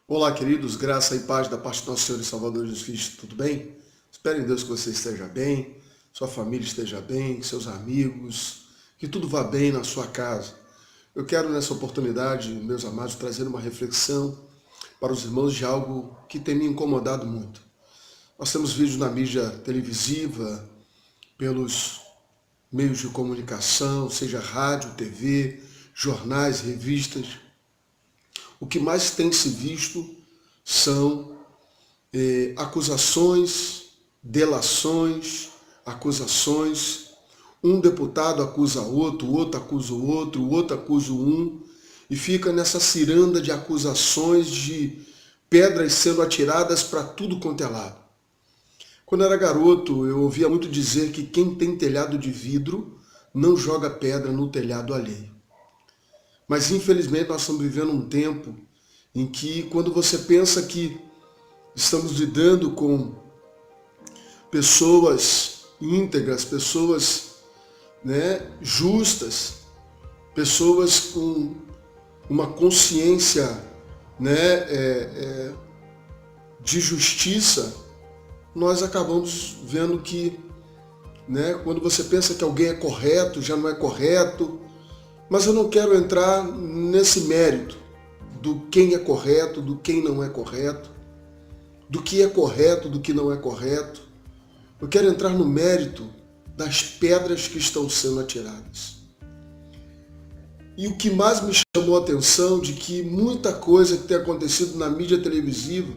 Olá, queridos, graça e paz da parte do nosso Senhor e Salvador Jesus Cristo, tudo bem? Espero em Deus que você esteja bem, sua família esteja bem, seus amigos, que tudo vá bem na sua casa. Eu quero nessa oportunidade, meus amados, trazer uma reflexão para os irmãos de algo que tem me incomodado muito. Nós temos vídeos na mídia televisiva, pelos meios de comunicação, seja rádio, TV, jornais, revistas. O que mais tem se visto são acusações, delações, acusações. Um deputado acusa outro, o outro acusa o outro acusa um, e fica nessa ciranda de acusações, de pedras sendo atiradas para tudo quanto é lado. Quando eu era garoto, eu ouvia muito dizer que quem tem telhado de vidro não joga pedra no telhado alheio. Mas infelizmente nós estamos vivendo um tempo em que, quando você pensa que estamos lidando com pessoas íntegras, pessoas justas, pessoas com uma consciência de justiça, nós acabamos vendo que quando você pensa que alguém é correto, já não é correto. Mas eu não quero entrar nesse mérito do quem é correto, do quem não é correto, do que é correto, do que não é correto. Eu quero entrar no mérito das pedras que estão sendo atiradas. E o que mais me chamou a atenção de que muita coisa que tem acontecido na mídia televisiva,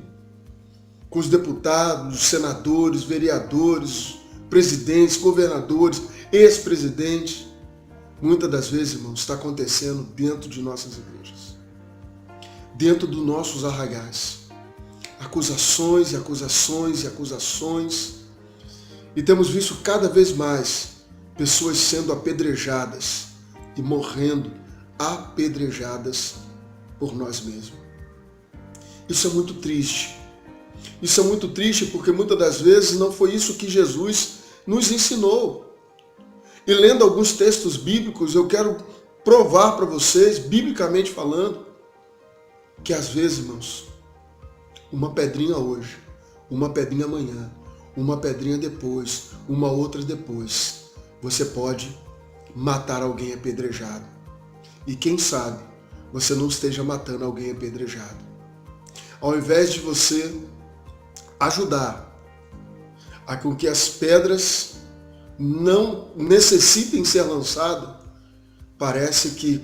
com os deputados, senadores, vereadores, presidentes, governadores, ex-presidentes, muitas das vezes, irmãos, está acontecendo dentro de nossas igrejas, dentro dos nossos arraiais. Acusações e acusações e acusações. E temos visto cada vez mais pessoas sendo apedrejadas e morrendo apedrejadas por nós mesmos. Isso é muito triste. Isso é muito triste porque muitas das vezes não foi isso que Jesus nos ensinou. E lendo alguns textos bíblicos, eu quero provar para vocês, biblicamente falando, que às vezes, irmãos, uma pedrinha hoje, uma pedrinha amanhã, uma pedrinha depois, uma outra depois, você pode matar alguém apedrejado. E quem sabe você não esteja matando alguém apedrejado. Ao invés de você ajudar a com que as pedras não necessitem ser lançadas, parece que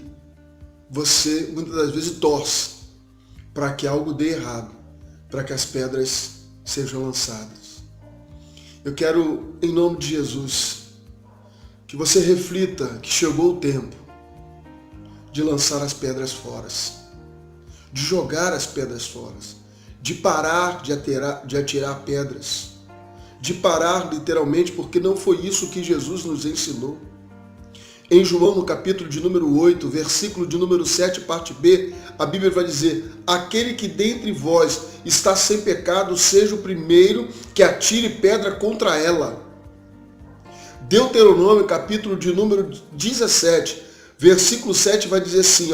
você muitas das vezes torce para que algo dê errado, para que as pedras sejam lançadas. Eu quero, em nome de Jesus, que você reflita que chegou o tempo de lançar as pedras fora, de jogar as pedras fora, de parar de atirar pedras, de parar literalmente, porque não foi isso que Jesus nos ensinou. Em João, no capítulo de número 8, versículo de número 7, parte B, a Bíblia vai dizer: aquele que dentre vós está sem pecado, seja o primeiro que atire pedra contra ela. Deuteronômio, capítulo de número 17, versículo 7 vai dizer assim,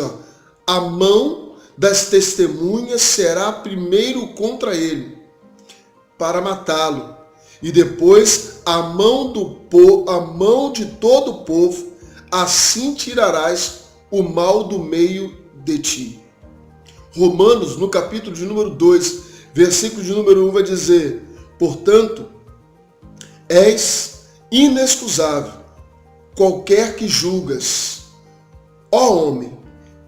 a mão das testemunhas será primeiro contra ele, para matá-lo. E depois a mão de todo o povo, assim tirarás o mal do meio de ti. Romanos, no capítulo de número 2, versículo de número 1, vai dizer: portanto, és inexcusável, qualquer que julgas, ó homem,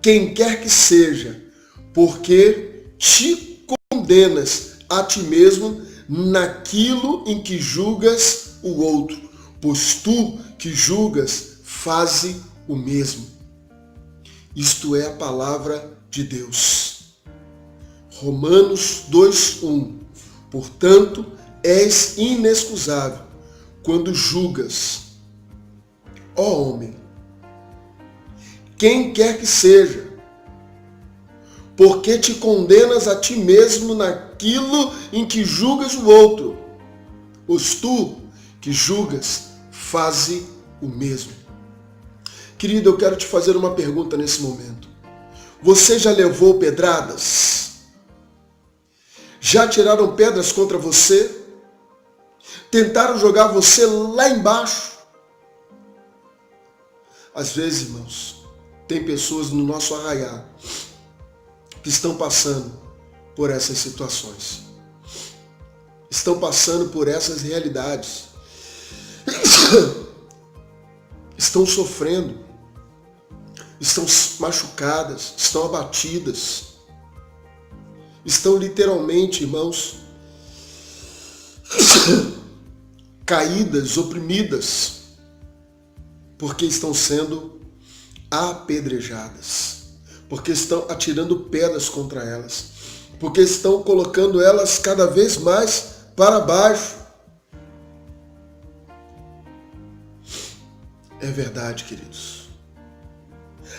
quem quer que seja, porque te condenas a ti mesmo naquilo em que julgas o outro, pois tu que julgas, faze o mesmo. Isto é a palavra de Deus. Romanos 2:1. Portanto, és inexcusável quando julgas, ó homem, quem quer que seja, porque te condenas a ti mesmo naquilo em que julgas o outro, pois tu que julgas, faze o mesmo. Querido, eu quero te fazer uma pergunta nesse momento. Você já levou pedradas? Já tiraram pedras contra você? Tentaram jogar você lá embaixo? Às vezes, irmãos, tem pessoas no nosso arraial que estão passando por essas situações. Estão passando por essas realidades. Estão sofrendo. Estão machucadas. Estão abatidas. Estão literalmente, irmãos, caídas, oprimidas, porque estão sendo apedrejadas, porque estão atirando pedras contra elas, porque estão colocando elas cada vez mais para baixo. É verdade, queridos.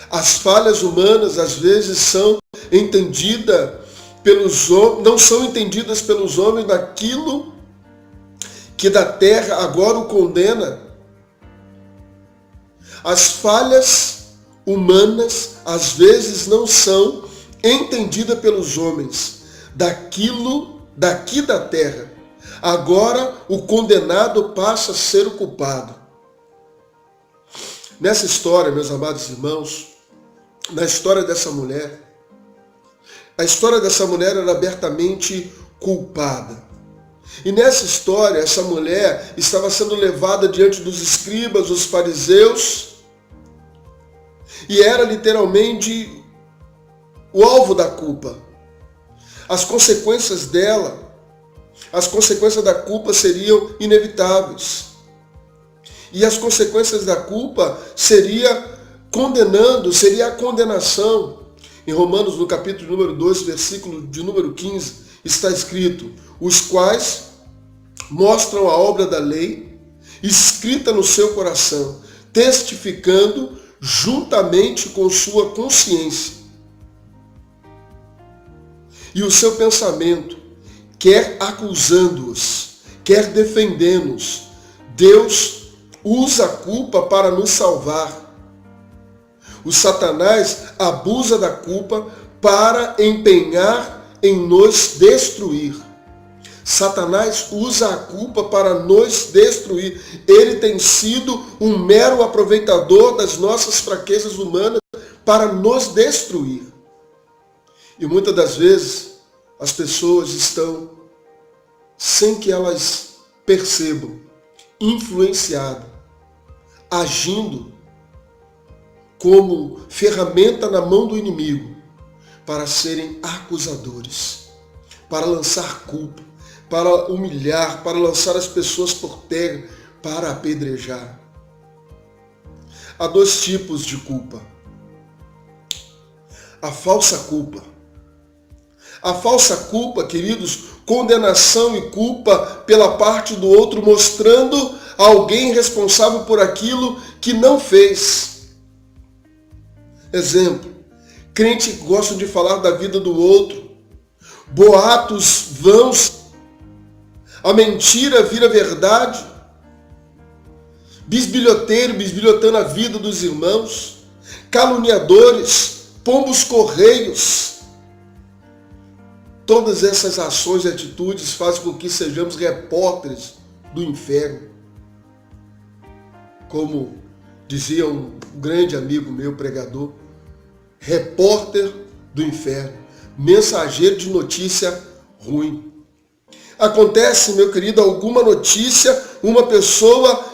As falhas humanas às vezes são entendidas não são entendidas pelos homens naquilo que da terra agora o condena. As falhas humanas às vezes não são entendidas pelos homens daqui da terra. Agora o condenado passa a ser o culpado. Nessa história, meus amados irmãos, na história dessa mulher, a história dessa mulher era abertamente culpada. E nessa história, essa mulher estava sendo levada diante dos escribas, dos fariseus, e era literalmente o alvo da culpa. As consequências dela, as consequências da culpa seriam inevitáveis. E as consequências da culpa seria a condenação. Em Romanos, no capítulo número 2, versículo de número 15, está escrito: os quais mostram a obra da lei, escrita no seu coração, testificando juntamente com sua consciência. E o seu pensamento, quer acusando-os, quer defendendo-os, Deus usa a culpa para nos salvar. O Satanás abusa da culpa para empenhar em nos destruir. Satanás usa a culpa para nos destruir. Ele tem sido um mero aproveitador das nossas fraquezas humanas para nos destruir. E muitas das vezes as pessoas estão, sem que elas percebam, influenciadas, agindo como ferramenta na mão do inimigo para serem acusadores, para lançar culpa, para humilhar, para lançar as pessoas por terra, para apedrejar. Há dois tipos de culpa. A falsa culpa. A falsa culpa, queridos, condenação e culpa pela parte do outro, mostrando alguém responsável por aquilo que não fez. Exemplo, crente gosta de falar da vida do outro, boatos vãos, a mentira vira verdade, bisbilhotando a vida dos irmãos, caluniadores, pombos correios. Todas essas ações e atitudes fazem com que sejamos repórteres do inferno. Como dizia um grande amigo meu, pregador, repórter do inferno, mensageiro de notícia ruim. Acontece, meu querido, alguma notícia, uma pessoa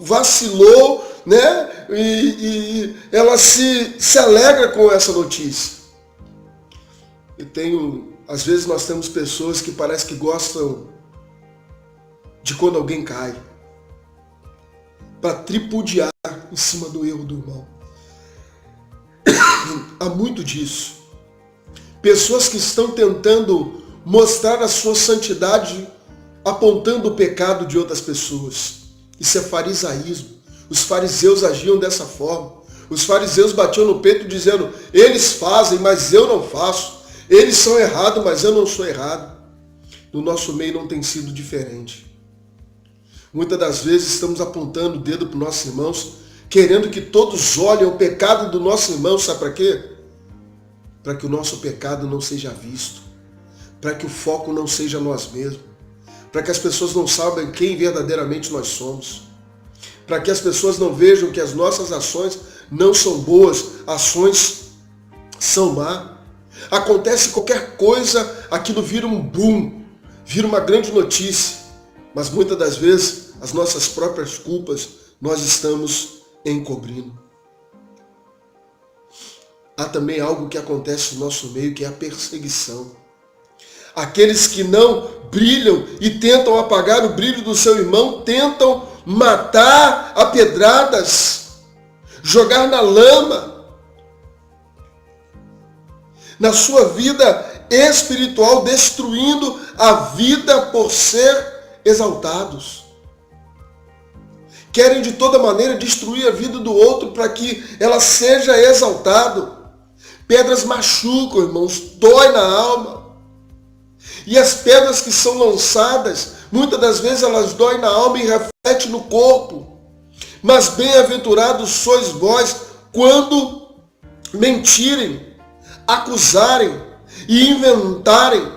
vacilou, né? E ela se alegra com essa notícia. Às vezes nós temos pessoas que parece que gostam de quando alguém cai, para tripudiar em cima do erro do irmão. Há muito disso. Pessoas que estão tentando mostrar a sua santidade apontando o pecado de outras pessoas. Isso é farisaísmo. Os fariseus agiam dessa forma. Os fariseus batiam no peito dizendo: eles fazem, mas eu não faço. Eles são errados, mas eu não sou errado. No nosso meio não tem sido diferente. Muitas das vezes estamos apontando o dedo para os nossos irmãos, querendo que todos olhem o pecado do nosso irmão. Sabe para quê? Para que o nosso pecado não seja visto. para que o foco não seja nós mesmos, para que as pessoas não saibam quem verdadeiramente nós somos, para que as pessoas não vejam que as nossas ações não são boas, ações são má. Acontece qualquer coisa, aquilo vira um boom, vira uma grande notícia, mas muitas das vezes as nossas próprias culpas nós estamos encobrindo. Há também algo que acontece no nosso meio, que é a perseguição. Aqueles que não brilham e tentam apagar o brilho do seu irmão, tentam matar a pedradas, jogar na lama. Na sua vida espiritual, destruindo a vida por ser exaltados. Querem de toda maneira destruir a vida do outro para que ela seja exaltada. Pedras machucam, irmãos, dói na alma. E as pedras que são lançadas, muitas das vezes elas doem na alma e refletem no corpo. Mas bem-aventurados sois vós quando mentirem, acusarem e inventarem.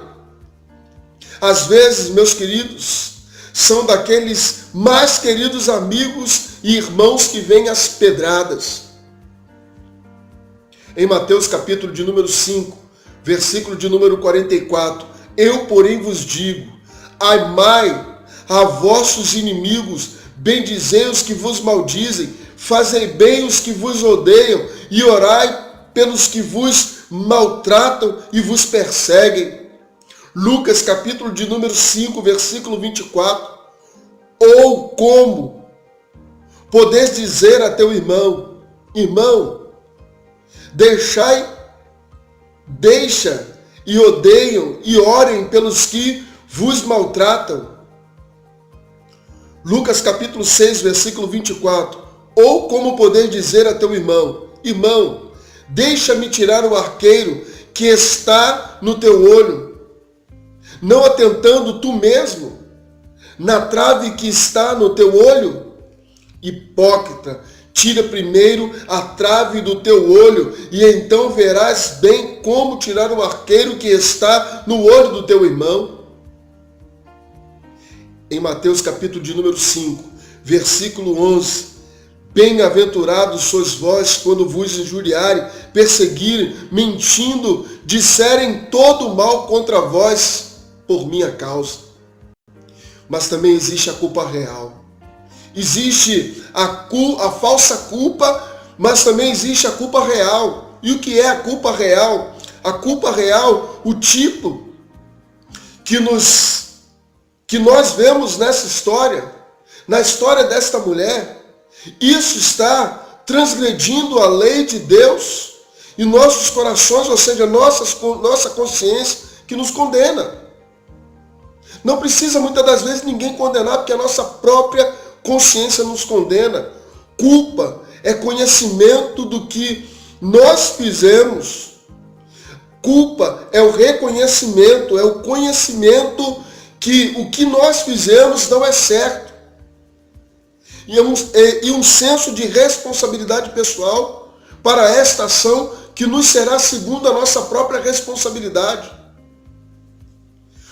Às vezes, meus queridos, são daqueles mais queridos amigos e irmãos que vêm às pedradas. Em Mateus capítulo de número 5, versículo de número 44, eu, porém, vos digo, amai a vossos inimigos, bendizei os que vos maldizem, fazei bem os que vos odeiam e orai pelos que vos maltratam e vos perseguem. Lucas capítulo de número 5, versículo 24, ou como podeis dizer a teu irmão, irmão, deixa e odeiam e orem pelos que vos maltratam. Lucas capítulo 6, versículo 24. Ou como poder dizer a teu irmão, irmão, deixa-me tirar o arqueiro que está no teu olho, não atentando tu mesmo na trave que está no teu olho? Hipócrita, tira primeiro a trave do teu olho, e então verás bem como tirar o arqueiro que está no olho do teu irmão. Em Mateus capítulo de número 5, versículo 11, bem-aventurados sois vós quando vos injuriarem, perseguirem, mentindo, disserem todo o mal contra vós por minha causa. Mas também existe a culpa real. Existe a falsa culpa, mas também existe a culpa real. E o que é a culpa real? A culpa real, o tipo que nós vemos nessa história, na história desta mulher, isso está transgredindo a lei de Deus e nossos corações, ou seja, nossa consciência que nos condena. Não precisa muitas das vezes ninguém condenar, porque a nossa própria consciência nos condena. Culpa é conhecimento do que nós fizemos. Culpa é o reconhecimento, é o conhecimento que o que nós fizemos não é certo. E um senso de responsabilidade pessoal para esta ação que nos será segundo a nossa própria responsabilidade.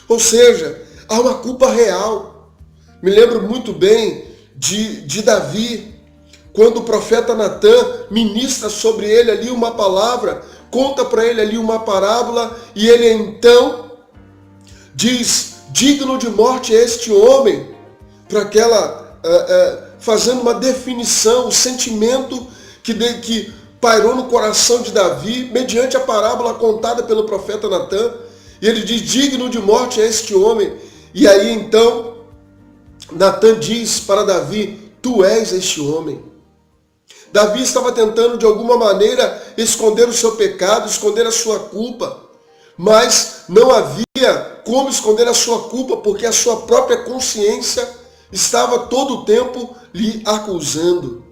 Ou seja, há uma culpa real. Me lembro muito bem de Davi, quando o profeta Natã ministra sobre ele ali uma palavra, conta para ele ali uma parábola, e ele então diz, digno de morte é este homem, para fazendo uma definição, o sentimento que pairou no coração de Davi, mediante a parábola contada pelo profeta Natã, e ele diz, digno de morte é este homem. E aí então, Natã diz para Davi, tu és este homem. Davi estava tentando de alguma maneira esconder o seu pecado, esconder a sua culpa, mas não havia como esconder a sua culpa, porque a sua própria consciência estava todo o tempo lhe acusando.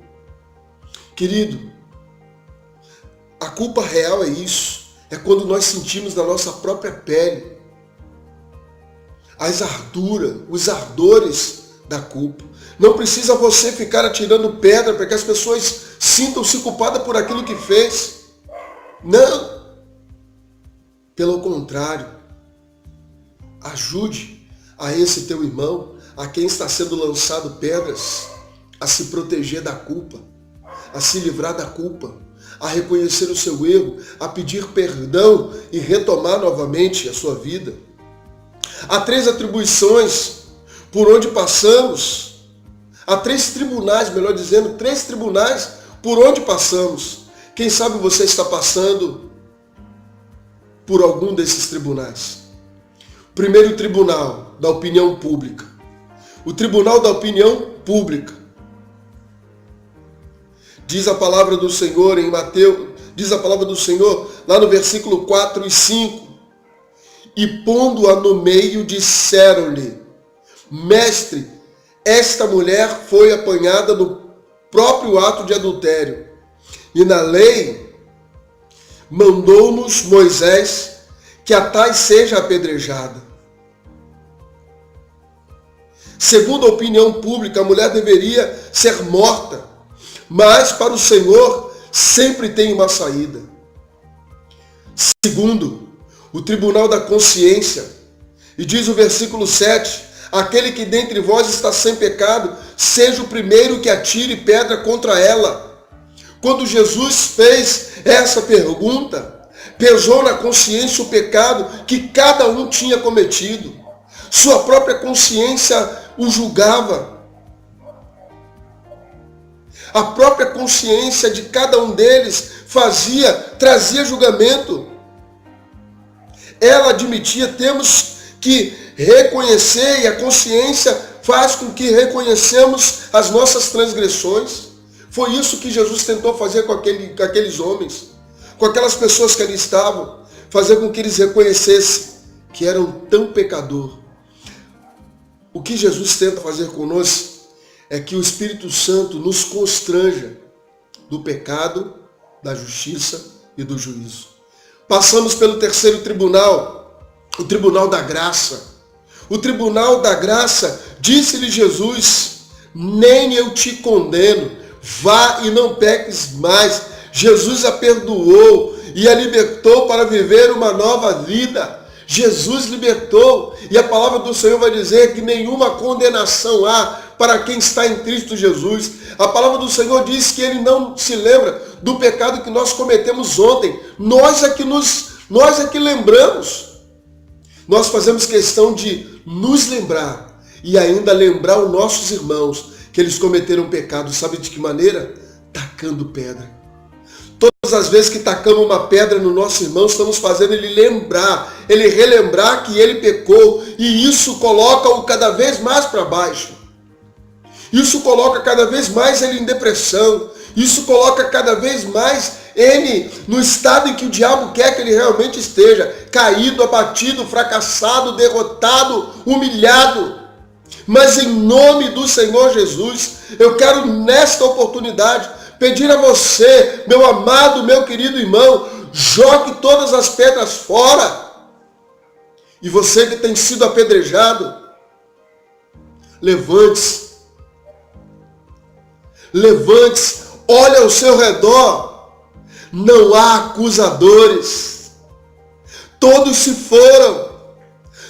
Querido, a culpa real é isso. É quando nós sentimos na nossa própria pele as arduras, os ardores da culpa. Não precisa você ficar atirando pedra para que as pessoas sintam-se culpadas por aquilo que fez. Não. Pelo contrário. Ajude a esse teu irmão, a quem está sendo lançado pedras, a se proteger da culpa, a se livrar da culpa, a reconhecer o seu erro, a pedir perdão e retomar novamente a sua vida. Há 3 atribuições por onde passamos. Há 3 tribunais, melhor dizendo, 3 tribunais por onde passamos. Quem sabe você está passando por algum desses tribunais. Primeiro tribunal da opinião pública. O tribunal da opinião pública. Diz a palavra do Senhor em Mateus, diz a palavra do Senhor lá no versículo 4 e 5. E pondo-a no meio, disseram-lhe: Mestre, esta mulher foi apanhada no próprio ato de adultério. E na lei mandou-nos Moisés que a tais seja apedrejada. Segundo a opinião pública, a mulher deveria ser morta, mas para o Senhor sempre tem uma saída. Segundo, o tribunal da consciência. E diz o versículo 7, aquele que dentre vós está sem pecado, seja o primeiro que atire pedra contra ela. Quando Jesus fez essa pergunta, pesou na consciência o pecado que cada um tinha cometido. Sua própria consciência o julgava. A própria consciência de cada um deles trazia julgamento. Ela admitia, temos que reconhecer, e a consciência faz com que reconhecemos as nossas transgressões. Foi isso que Jesus tentou fazer com aqueles homens, com aquelas pessoas que ali estavam, fazer com que eles reconhecessem que eram tão pecador. O que Jesus tenta fazer conosco é que o Espírito Santo nos constranja do pecado, da justiça e do juízo. Passamos pelo terceiro tribunal, o tribunal da graça. O tribunal da graça, disse-lhe Jesus: nem eu te condeno, vá e não peques mais. Jesus a perdoou e a libertou para viver uma nova vida. Jesus libertou, e a palavra do Senhor vai dizer que nenhuma condenação há para quem está em Cristo Jesus. A palavra do Senhor diz que Ele não se lembra do pecado que nós cometemos ontem. Nós é que lembramos. Nós fazemos questão de nos lembrar e ainda lembrar os nossos irmãos que eles cometeram pecado. Sabe de que maneira? Tacando pedra. Todas as vezes que tacamos uma pedra no nosso irmão, estamos fazendo ele relembrar que ele pecou, e isso coloca-o cada vez mais para baixo. Isso coloca cada vez mais ele em depressão. Isso coloca cada vez mais ele no estado em que o diabo quer que ele realmente esteja, caído, abatido, fracassado, derrotado, humilhado. Mas em nome do Senhor Jesus, eu quero nesta oportunidade pedir a você, meu amado, meu querido irmão, jogue todas as pedras fora. E você que tem sido apedrejado, levante-se. Levante-se, olhe ao seu redor. Não há acusadores. Todos se foram.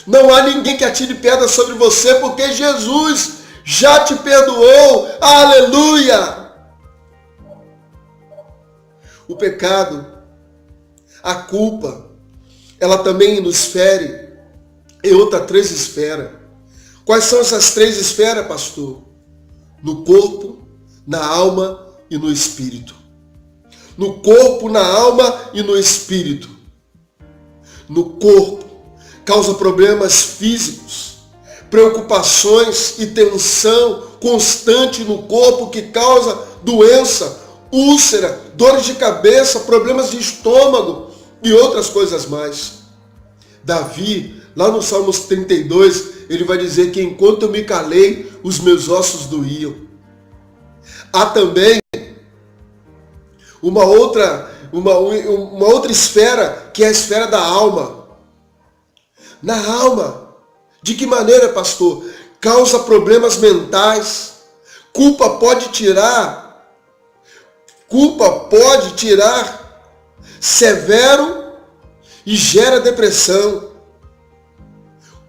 Não há ninguém que atire pedra sobre você, porque Jesus já te perdoou. Aleluia! O pecado, a culpa, ela também nos fere em outras 3 esferas. Quais são essas 3 esferas, pastor? No corpo, na alma e no espírito. No corpo, na alma e no espírito. No corpo, causa problemas físicos, preocupações e tensão constante no corpo que causa doença, úlcera, dores de cabeça, problemas de estômago e outras coisas mais. Davi, lá no Salmos 32, ele vai dizer que enquanto eu me calei, os meus ossos doíam. Há também uma outra esfera, que é a esfera da alma. Na alma, de que maneira, pastor? Causa problemas mentais. Culpa pode tirar severo e gera depressão.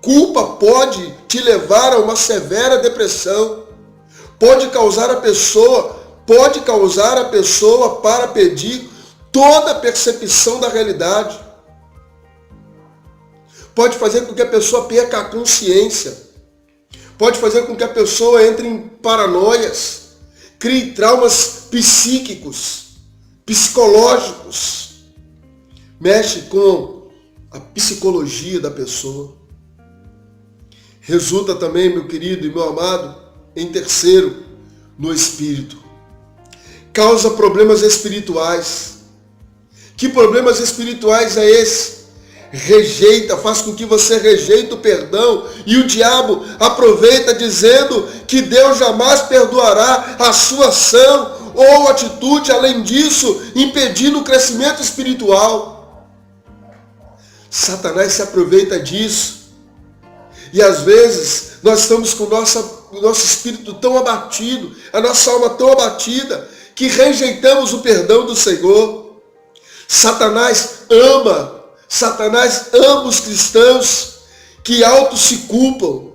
Culpa pode te levar a uma severa depressão. Pode causar a pessoa para pedir toda a percepção da realidade. Pode fazer com que a pessoa perca a consciência. Pode fazer com que a pessoa entre em paranoias, crie traumas psíquicos, psicológicos. Mexe com a psicologia da pessoa. Resulta também, meu querido e meu amado, em terceiro, no espírito. Causa problemas espirituais. Que problemas espirituais é esse? Faz com que você rejeite o perdão, e o diabo aproveita dizendo que Deus jamais perdoará a sua ação ou atitude, além disso, impedindo o crescimento espiritual. Satanás se aproveita disso. E às vezes nós estamos com o nosso espírito tão abatido, a nossa alma tão abatida, que rejeitamos o perdão do Senhor. Satanás ama os cristãos que auto se culpam.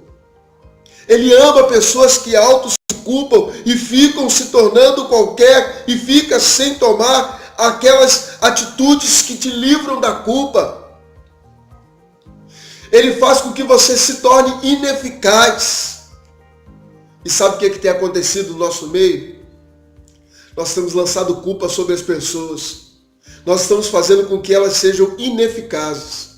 Ele ama pessoas que auto se culpam e ficam se tornando e fica sem tomar aquelas atitudes que te livram da culpa. Ele faz com que você se torne ineficaz. E sabe o que tem acontecido no nosso meio? Nós temos lançado culpa sobre as pessoas. Nós estamos fazendo com que elas sejam ineficazes.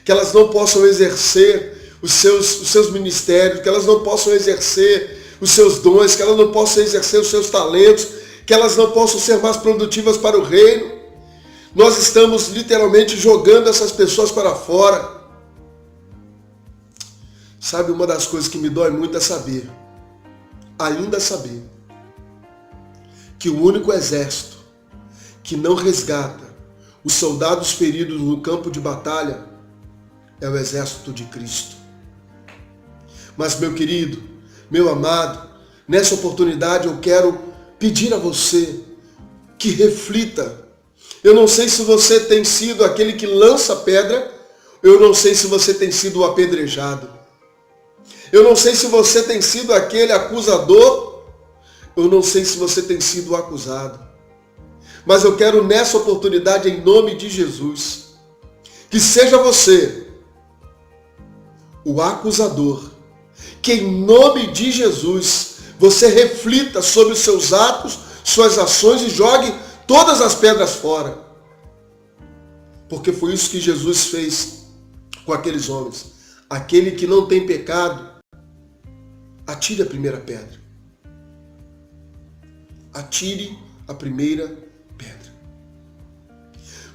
Que elas não possam exercer os seus ministérios, que elas não possam exercer os seus dons, que elas não possam exercer os seus talentos, que elas não possam ser mais produtivas para o reino. Nós estamos literalmente jogando essas pessoas para fora. Sabe, uma das coisas que me dói muito é ainda saber, que o único exército que não resgata os soldados feridos no campo de batalha é o exército de Cristo. Mas, meu querido, meu amado, nessa oportunidade eu quero pedir a você que reflita. Eu não sei se você tem sido aquele que lança pedra, eu não sei se você tem sido o apedrejado. Eu não sei se você tem sido aquele acusador, eu não sei se você tem sido o acusado. Mas eu quero nessa oportunidade, em nome de Jesus, que seja você o acusador, que em nome de Jesus você reflita sobre os seus atos, suas ações e jogue todas as pedras fora. Porque foi isso que Jesus fez com aqueles homens. Aquele que não tem pecado, atire a primeira pedra. Atire a primeira pedra.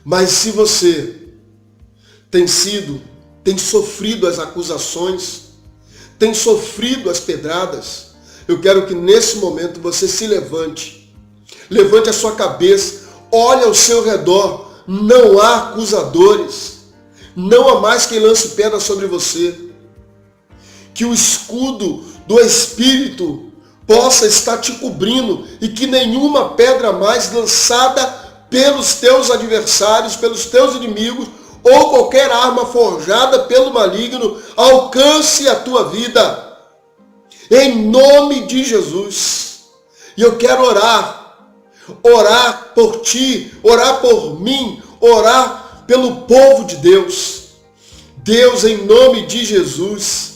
Mas se você tem sofrido as acusações, tem sofrido as pedradas, eu quero que nesse momento você se levante a sua cabeça, olhe ao seu redor, não há acusadores, não há mais quem lance pedra sobre você. Que o escudo do Espírito possa estar te cobrindo e que nenhuma pedra mais lançada pelos teus adversários, pelos teus inimigos, ou qualquer arma forjada pelo maligno alcance a tua vida. Em nome de Jesus. E eu quero orar por ti, orar por mim, orar pelo povo de Deus. Deus, em nome de Jesus,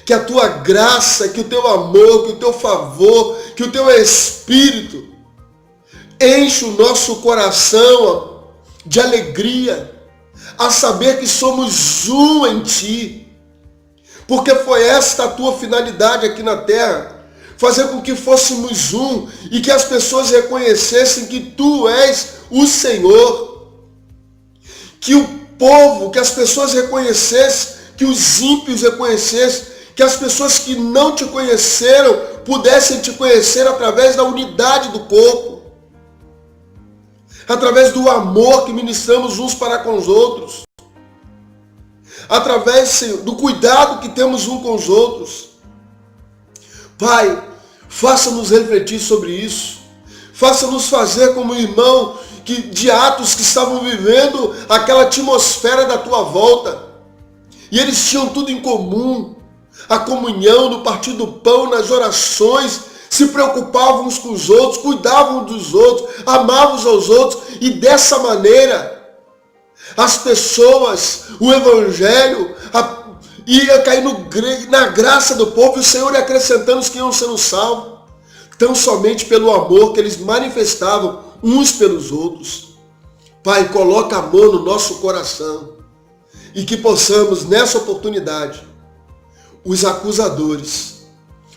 que a tua graça, que o teu amor, que o teu favor, que o teu Espírito enche o nosso coração de alegria, a saber que somos um em ti. Porque foi esta a tua finalidade aqui na terra, fazer com que fôssemos um e que as pessoas reconhecessem que tu és o Senhor. Que o povo, que as pessoas reconhecessem, que os ímpios reconhecessem, que as pessoas que não te conheceram pudessem te conhecer através da unidade do corpo, através do amor que ministramos uns para com os outros, através, Senhor, do cuidado que temos uns com os outros. Pai, faça-nos refletir sobre isso, faça-nos fazer como irmão de Atos que estavam vivendo aquela atmosfera da tua volta. E eles tinham tudo em comum. A comunhão, no partir do pão, nas orações, se preocupavam uns com os outros, cuidavam dos outros, amavam uns aos outros. E dessa maneira, as pessoas, o evangelho, ia cair na graça do povo, e o Senhor ia acrescentando os que iam sendo salvos. Tão somente pelo amor que eles manifestavam uns pelos outros. Pai, coloca amor no nosso coração. E que possamos, nessa oportunidade, os acusadores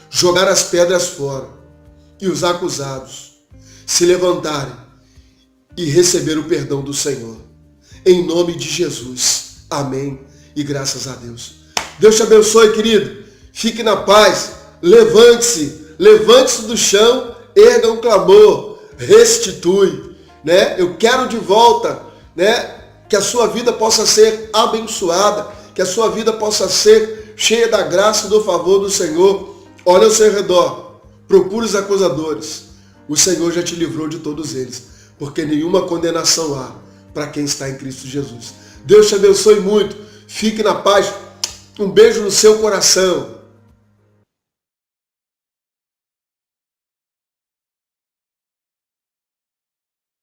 jogar as pedras fora e os acusados se levantarem e receber o perdão do Senhor. Em nome de Jesus. Amém. E graças a Deus. Deus te abençoe, querido. Fique na paz. Levante-se do chão, erga um clamor, restitui. Né? Eu quero de volta, né? Que a sua vida possa ser abençoada, que a sua vida possa ser cheia da graça e do favor do Senhor. Olha ao seu redor, procure os acusadores. O Senhor já te livrou de todos eles, porque nenhuma condenação há para quem está em Cristo Jesus. Deus te abençoe muito, fique na paz, um beijo no seu coração.